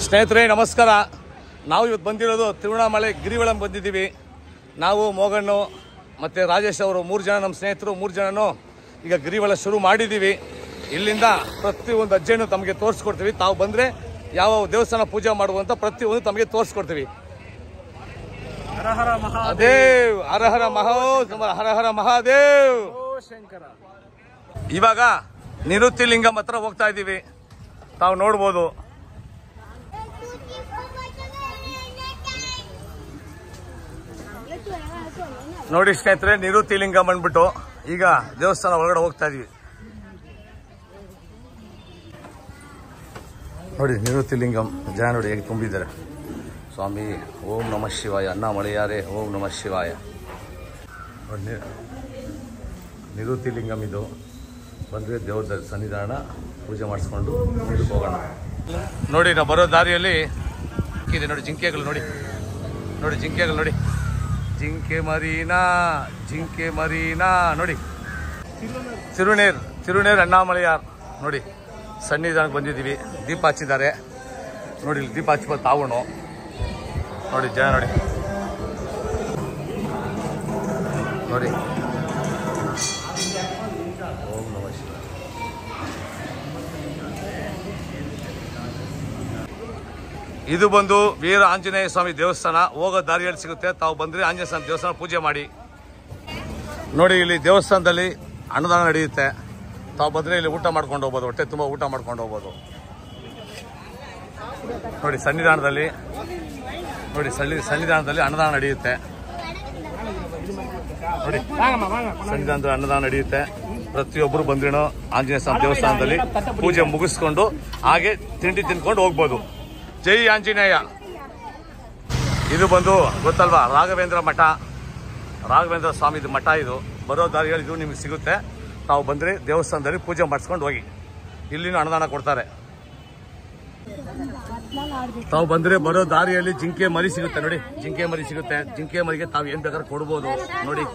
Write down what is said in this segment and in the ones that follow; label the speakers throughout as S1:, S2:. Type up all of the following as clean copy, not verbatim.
S1: ಸ್ನೇಹಿತರೆ ನಮಸ್ಕಾರ. ನಾವು ಇವತ್ತು ಬಂದಿರೋದು ತಿರುವಣ್ಣಾಮಲೈ ಗಿರಿವಳಂ ಬಂದಿದ್ದೀವಿ. ನಾವು ಮೋಗಣ್ಣು ಮತ್ತು ರಾಜೇಶ್ ಅವರು 3 ಜನ ನಮ್ಮ ಸ್ನೇಹಿತರು 3 ಜನನು ಈಗ ಗಿರಿವಳ ಶುರು ಮಾಡಿದ್ದೀವಿ. ಇಲ್ಲಿಂದ ಪ್ರತಿಯೊಂದು ಹೆಜ್ಜೆನೂ ತಮಗೆ ತೋರಿಸ್ಕೊಡ್ತೀವಿ. ತಾವು ಬಂದರೆ ಯಾವ ದೇವಸ್ಥಾನ ಪೂಜೆ ಮಾಡುವಂಥ ಪ್ರತಿಯೊಂದು ತಮಗೆ ತೋರಿಸ್ಕೊಡ್ತೀವಿ.
S2: ಹರ ಹರ
S1: ಮಹಾದೇವ್, ಹರ ಹರ ಹರ ಹರ ಮಹಾದೇವ್.
S2: ಶಂಕರ.
S1: ಇವಾಗ ನಿವೃತ್ತಿ ಲಿಂಗಂ ಹತ್ರ ಹೋಗ್ತಾ ಇದ್ದೀವಿ. ತಾವು ನೋಡ್ಬೋದು. ನೋಡಿ ಸ್ನೇಹಿತರೆ, ನಿವೃತ್ತಿ ಲಿಂಗಂ ಬಂದ್ಬಿಟ್ಟು ಈಗ ದೇವಸ್ಥಾನ ಒಳಗಡೆ ಹೋಗ್ತಾ ಇದೀವಿ. ನೋಡಿ ನಿವೃತ್ತಿ ಲಿಂಗಂ ಜನ ನೋಡಿ ಹೇಗೆ ತುಂಬಿದ್ದಾರೆ. ಸ್ವಾಮಿ ಓಂ ನಮಃ ಶಿವಾಯ, ಅನ್ನ ಮಳೆಯಾರೆ ಓಂ ನಮಃ ಶಿವಾಯ. ನೋಡಿ ನಿವೃತ್ತಿ ಲಿಂಗಂ ಇದು ಬಂದರೆ ದೇವರ ಸನ್ನಿಧಾನ ಪೂಜೆ ಮಾಡಿಸ್ಕೊಂಡು ಮುಂದಕ್ಕೆ ಹೋಗೋಣ. ನೋಡಿ ನಾವು ಬರೋ ದಾರಿಯಲ್ಲಿ ಇದೆ ನೋಡಿ ಜಿಂಕೆಗಳು. ನೋಡಿ ನೋಡಿ ಜಿಂಕೆಗಳು ನೋಡಿ, ಜಿಂಕೆ ಮರೀನಾ ನೋಡಿ. ತಿರುನೇರ್ ಅಣ್ಣಾಮಲೈಯಾರ್ ನೋಡಿ ಸನ್ನಿಧಾನಕ್ಕೆ ಬಂದಿದ್ದೀವಿ. ದೀಪ ಹಚ್ಚಿದ್ದಾರೆ ನೋಡಿ. ಇಲ್ಲಿ ದೀಪ ಹಚ್ಚಿಬೋದು ತಾವೂನು ನೋಡಿ. ಜನ ನೋಡಿ ನೋಡಿ. ಓಂ ನಮಃ ಶಿವಾಯ. ಇದು ಬಂದು ವೀರ ಆಂಜನೇಯ ಸ್ವಾಮಿ ದೇವಸ್ಥಾನ. ಹೋಗೋ ದಾರಿಯಲ್ಲಿ ಸಿಗುತ್ತೆ. ತಾವು ಬಂದರೆ ಆಂಜನೇಯ ಸ್ವಾಮಿ ದೇವಸ್ಥಾನ ಪೂಜೆ ಮಾಡಿ. ನೋಡಿ ಇಲ್ಲಿ ದೇವಸ್ಥಾನದಲ್ಲಿ ಅನ್ನದಾನ ನಡೆಯುತ್ತೆ. ತಾವು ಬಂದರೆ ಇಲ್ಲಿ ಊಟ ಮಾಡ್ಕೊಂಡು ಹೋಗ್ಬೋದು. ಹೊಟ್ಟೆ ತುಂಬ ಊಟ ಮಾಡ್ಕೊಂಡು ಹೋಗ್ಬೋದು. ನೋಡಿ ಸನ್ನಿಧಾನದಲ್ಲಿ ನೋಡಿ ಸನ್ನಿಧಾನದಲ್ಲಿ ಅನ್ನದಾನ ನಡೆಯುತ್ತೆ. ನೋಡಿ ಸನ್ನಿಧಾನದಲ್ಲಿ ಅನ್ನದಾನ ನಡೆಯುತ್ತೆ. ಪ್ರತಿಯೊಬ್ಬರು ಬಂದ್ರೂ ಆಂಜನೇಯ ಸ್ವಾಮಿ ದೇವಸ್ಥಾನದಲ್ಲಿ ಪೂಜೆ ಮುಗಿಸ್ಕೊಂಡು ಹಾಗೆ ತಿಂಡಿ ತಿನ್ಕೊಂಡು ಹೋಗ್ಬೋದು. ಜೈ ಆಂಜನೇಯ. ಇದು ಬಂದು ಗೊತ್ತಲ್ವಾ ರಾಘವೇಂದ್ರ ಮಠ, ರಾಘವೇಂದ್ರ ಸ್ವಾಮಿದು ಮಠ. ಇದು ಬರೋ ದಾರಿಯಲ್ಲಿ ಇದು ನಿಮಗೆ ಸಿಗುತ್ತೆ. ತಾವು ಬಂದರೆ ದೇವಸ್ಥಾನದಲ್ಲಿ ಪೂಜೆ ಮಾಡಿಸ್ಕೊಂಡು ಹೋಗಿ. ಇಲ್ಲಿನೂ ಅನ್ನದಾನ ಕೊಡ್ತಾರೆ. ತಾವು ಬಂದರೆ ಬರೋ ದಾರಿಯಲ್ಲಿ ಜಿಂಕೆ ಮರಿ ಸಿಗುತ್ತೆ ನೋಡಿ. ಜಿಂಕೆ ಮರಿ ಸಿಗುತ್ತೆ. ಜಿಂಕೆ ಮರಿಗೆ ತಾವು ಏನು ಬೇಕಾದ್ರೂ ಕೊಡ್ಬೋದು. ನೋಡಿ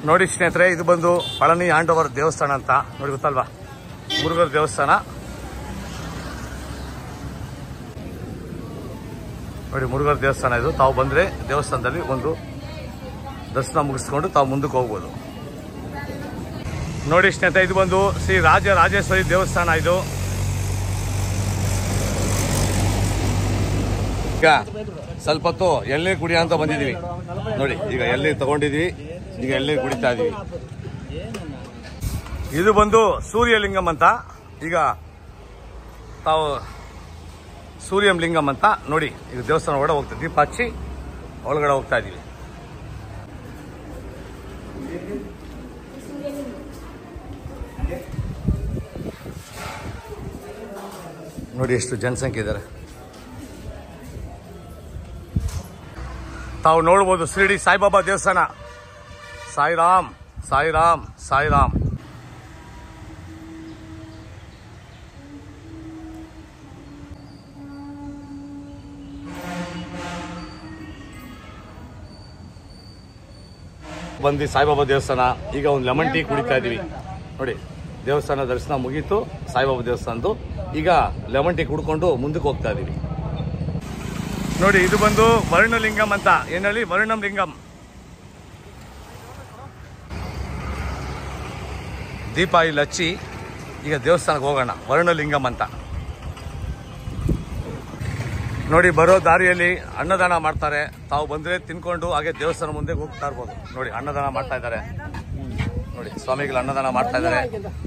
S1: ನೋಡಿ ಸ್ನೇಹಿತರೆ, ಇದು ಬಂದು ಪಳನಿ ಆಂಡವರ ದೇವಸ್ಥಾನ ಅಂತ ನೋಡಿ. ಗೊತ್ತಲ್ವಾ ಮುರುಘರ ದೇವಸ್ಥಾನ ನೋಡಿ. ಮುರುಘರ ದೇವಸ್ಥಾನ ಇದು. ತಾವು ಬಂದರೆ ದೇವಸ್ಥಾನದಲ್ಲಿ ಒಂದು ದರ್ಶನ ಮುಗಿಸ್ಕೊಂಡು ತಾವು ಮುಂದಕ್ಕೆ ಹೋಗ್ಬೋದು. ನೋಡಿ ಸ್ನೇಹಿತರೆ, ಇದು ಬಂದು ಶ್ರೀ ರಾಜರಾಜೇಶ್ವರಿ ದೇವಸ್ಥಾನ. ಇದು ಈಗ ಸ್ವಲ್ಪ ಹೊತ್ತು ಎಳ್ನೀರು ಕುಡಿಯ ಅಂತ ಬಂದಿದ್ದೀವಿ ನೋಡಿ. ಈಗ ಎಳ್ನೀರು ತಗೊಂಡಿದ್ವಿ. ಈಗ ಎಳ್ನೀರು ಕುಡಿತಾ ಇದೀವಿ. ಇದು ಬಂದು ಸೂರ್ಯಲಿಂಗಂ ಅಂತ. ಈಗ ತಾವು ಸೂರ್ಯಂ ಲಿಂಗಂ ಅಂತ ನೋಡಿ. ಈಗ ದೇವಸ್ಥಾನ ಒಳಗಡೆ ಹೋಗ್ತಾ ದೀಪ ಹಚ್ಚಿ ಒಳಗಡೆ ಹೋಗ್ತಾ ಇದೀವಿ. ನೋಡಿ ಎಷ್ಟು ಜನಸಂಖ್ಯೆ ಇದ್ದಾರೆ. ತಾವು ನೋಡ್ಬೋದು ಶಿರಡಿ ಸಾಯಿಬಾಬಾ ದೇವಸ್ಥಾನ. ಸಾಯಿರಾಮ್ ಸಾಯಿರಾಮ್ ಸಾಯಿರಾಮ್. ಬಂದು ಸಾಯಿಬಾಬಾ ದೇವಸ್ಥಾನ. ಈಗ ಒಂದು ಲೆಮನ್ ಟೀ ಕುಡಿತಾ ಇದೀವಿ ನೋಡಿ. ದೇವಸ್ಥಾನ ದರ್ಶನ ಮುಗೀತು ಸಾಯಿಬಾಬಾ ದೇವಸ್ಥಾನದ್ದು. ಈಗ ಲೆಮನ್ ಟೀ ಕುಡ್ಕೊಂಡು ಮುಂದಕ್ಕೆ ಹೋಗ್ತಾ ಇದೀವಿ. ನೋಡಿ ಇದು ಬಂದು ವರ್ಣಲಿಂಗಂ ಅಂತ. ಏನಲ್ಲಿ ವರ್ಣಂ ಲಿಂಗಂ. ದೀಪ ಇಲ್ಲಿ ಹಚ್ಚಿ ಈಗ ದೇವಸ್ಥಾನಕ್ಕೆ ಹೋಗೋಣ. ವರ್ಣಲಿಂಗಂ ಅಂತ ನೋಡಿ. ಬರೋ ದಾರಿಯಲ್ಲಿ ಅನ್ನದಾನ ಮಾಡ್ತಾರೆ. ತಾವು ಬಂದರೆ ತಿನ್ಕೊಂಡು ಹಾಗೆ ದೇವಸ್ಥಾನ ಮುಂದೆ ಹೋಗ್ತಾ ಇರ್ಬೋದು. ನೋಡಿ ಅನ್ನದಾನ ಮಾಡ್ತಾ ಇದ್ದಾರೆ ನೋಡಿ. ಸ್ವಾಮಿಗಳು ಅನ್ನದಾನ ಮಾಡ್ತಾ ಇದ್ದಾರೆ.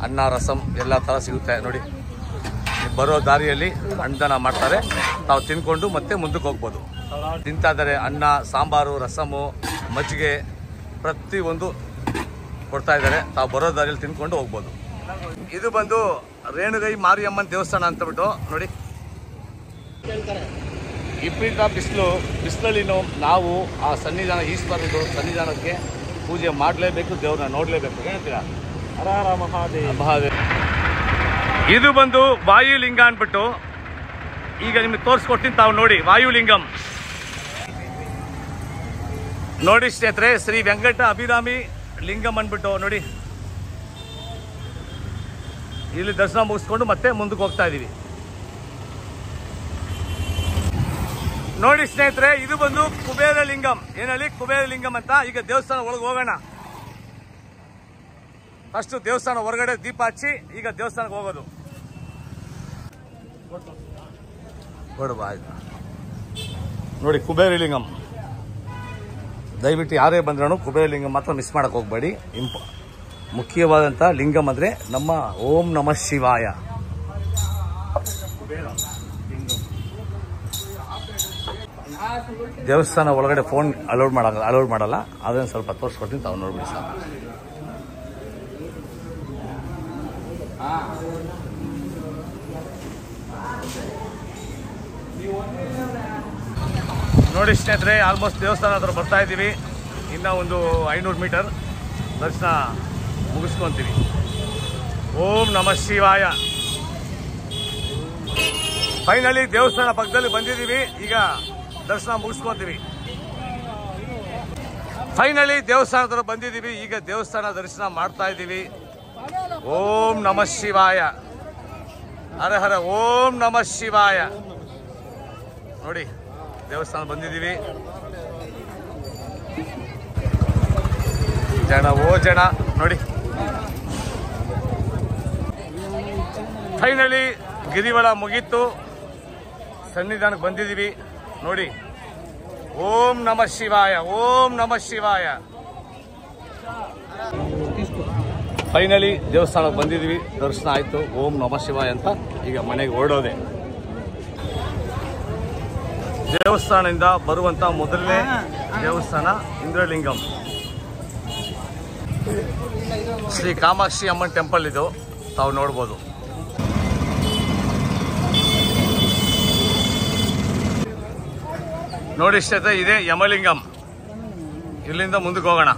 S1: ಅನ್ನ ರಸಂ ಎಲ್ಲ ಥರ ಸಿಗುತ್ತೆ ನೋಡಿ. ಬರೋ ದಾರಿಯಲ್ಲಿ ಅನ್ನದಾನ ಮಾಡ್ತಾರೆ. ತಾವು ತಿನ್ಕೊಂಡು ಮತ್ತೆ ಮುಂದಕ್ಕೆ ಹೋಗ್ಬೋದು. ತಿಂತಾ ಇದ್ದಾರೆ. ಅನ್ನ ಸಾಂಬಾರು ರಸಮು ಮಜ್ಜಿಗೆ ಪ್ರತಿಯೊಂದು ಕೊಡ್ತಾ ಇದ್ದಾರೆ. ತಾವು ಬರೋ ದಾರಿಯಲ್ಲಿ ತಿನ್ಕೊಂಡು ಹೋಗ್ಬೋದು. ಇದು ಬಂದು ರೇಣುಗೈ ಮಾರಿಯಮ್ಮನ ದೇವಸ್ಥಾನ ಅಂತಬಿಟ್ಟು ನೋಡಿ. ವಿಪರೀತ ಬಿಸಿಲಲ್ಲಿನೂ ನಾವು ಆ ಸನ್ನಿಧಾನ ಈಶ್ವರದು ಸನ್ನಿಧಾನಕ್ಕೆ ಪೂಜೆ ಮಾಡಲೇಬೇಕು. ದೇವ್ರನ್ನ ನೋಡಲೇಬೇಕು. ಹೇಳ್ತೀರಾ?
S2: ಹರ ಹರ ಮಹಾದೇವ್.
S1: ಮಹಾದೇವ್. ಇದು ಬಂದು ವಾಯುಲಿಂಗ ಅಂದ್ಬಿಟ್ಟು ಈಗ ನಿಮಗೆ ತೋರಿಸ್ಕೊಡ್ತೀನಿ. ತಾವು ನೋಡಿ ವಾಯುಲಿಂಗಂ ನೋಡಿ ಸ್ನೇಹಿತರೆ. ಶ್ರೀ ವೆಂಕಟ ಅಭಿರಾಮಿ ಲಿಂಗಂ ಅಂದ್ಬಿಟ್ಟು ನೋಡಿ. ಇಲ್ಲಿ ದರ್ಶನ ಮುಗಿಸ್ಕೊಂಡು ಮತ್ತೆ ಮುಂದಕ್ಕೆ ಹೋಗ್ತಾ ಇದೀವಿ. ನೋಡಿ ಸ್ನೇಹಿತರೆ, ಇದು ಬಂದು ಕುಬೇರ ಲಿಂಗಂ. ಏನಲ್ಲಿ ಕುಬೇರ ಲಿಂಗಂ ಅಂತ. ಈಗ ದೇವಸ್ಥಾನ ಒಳಗೆ ಹೋಗೋಣ. ಫಸ್ಟ್ ದೇವಸ್ಥಾನ ಹೊರಗಡೆ ದೀಪ ಹಚ್ಚಿ ಈಗ ದೇವಸ್ಥಾನಕ್ಕೆ ಹೋಗೋದು. ನೋಡಿ ಕುಬೇರ ಲಿಂಗಂ. ದಯವಿಟ್ಟು ಯಾರೇ ಬಂದ್ರೂ ಕುಬೇರ ಲಿಂಗಂ ಮಾತ್ರ ಮಿಸ್ ಮಾಡಕ್ ಹೋಗ್ಬೇಡಿ. ಮುಖ್ಯವಾದಂತ ಲಿಂಗಂ ಅಂದ್ರೆ ನಮ್ಮ ಓಂ ನಮಃ ಶಿವಾಯ. ದೇವಸ್ಥಾನ ಒಳಗಡೆ ಫೋನ್ ಅಲೌಡ್ ಮಾಡಲ್ಲ. ಅದನ್ನ ಸ್ವಲ್ಪ ತೋರಿಸ್ಕೊಡ್ತೀನಿ, ತಾವು ನೋಡ್ಬಿಡಿ ಸರ್. ನೋಡಿ ಸ್ನೇಹಿತರೆ, ಆಲ್ಮೋಸ್ಟ್ ದೇವಸ್ಥಾನ ಹತ್ರ ಬರ್ತಾ ಇದ್ದೀವಿ. ಇನ್ನ ಒಂದು 500 ಮೀಟರ್ ದರ್ಶನ ಮುಗಿಸ್ಕೊಂತೀವಿ. ಓಂ ನಮಃ ಶಿವಾಯ. ಫೈನಲಿ ದೇವಸ್ಥಾನ ಪಕ್ಕದಲ್ಲಿ ಬಂದಿದ್ದೀವಿ. ಈಗ ದರ್ಶನ ಮುಗಿಸ್ಕೊಂತೀವಿ. ಫೈನಲಿ ದೇವಸ್ಥಾನ ಹತ್ರ ಬಂದಿದ್ದೀವಿ. ಈಗ ದೇವಸ್ಥಾನ ದರ್ಶನ ಮಾಡ್ತಾ ಇದ್ದೀವಿ. ಓಂ ನಮಃ ಶಿವಾಯ. ಹರ ಹರ ಓಂ ನಮಃ ಶಿವಾಯ. ನೋಡಿ ದೇವಸ್ಥಾನ ಬಂದಿದ್ದೀವಿ. ಜನ ಜನ ನೋಡಿ. ಫೈನಲಿ ಗಿರಿವಳ ಮುಗೀತು. ಸನ್ನಿಧಾನಕ್ಕೆ ಬಂದಿದ್ದೀವಿ. ನೋಡಿ ಓಂ ನಮಃ ಶಿವಾಯ, ಓಂ ನಮಃ ಶಿವಾಯ. ಫೈನಲಿ ದೇವಸ್ಥಾನಕ್ಕೆ ಬಂದಿದ್ದೀವಿ. ದರ್ಶನ ಆಯ್ತು. ಓಂ ನಮಃ ಶಿವಾಯ ಅಂತ ಈಗ ಮನೆಗೆ ಹೊರಡೋದೆ. ದೇವಸ್ಥಾನದಿಂದ ಬರುವಂತ ಮೊದಲನೇ ದೇವಸ್ಥಾನ ಇಂದ್ರಲಿಂಗಂ. ಶ್ರೀ ಕಾಮಾಕ್ಷಿ ಅಮ್ಮನ್ ಟೆಂಪಲ್ ಇದು. ತಾವು ನೋಡ್ಬೋದು. ನೋಡಿ ಸ್ನೇಹಿತರೆ, ಇದೇ ಯಮಲಿಂಗಂ. ಇಲ್ಲಿಂದ ಮುಂದಕ್ಕೆ ಹೋಗೋಣ.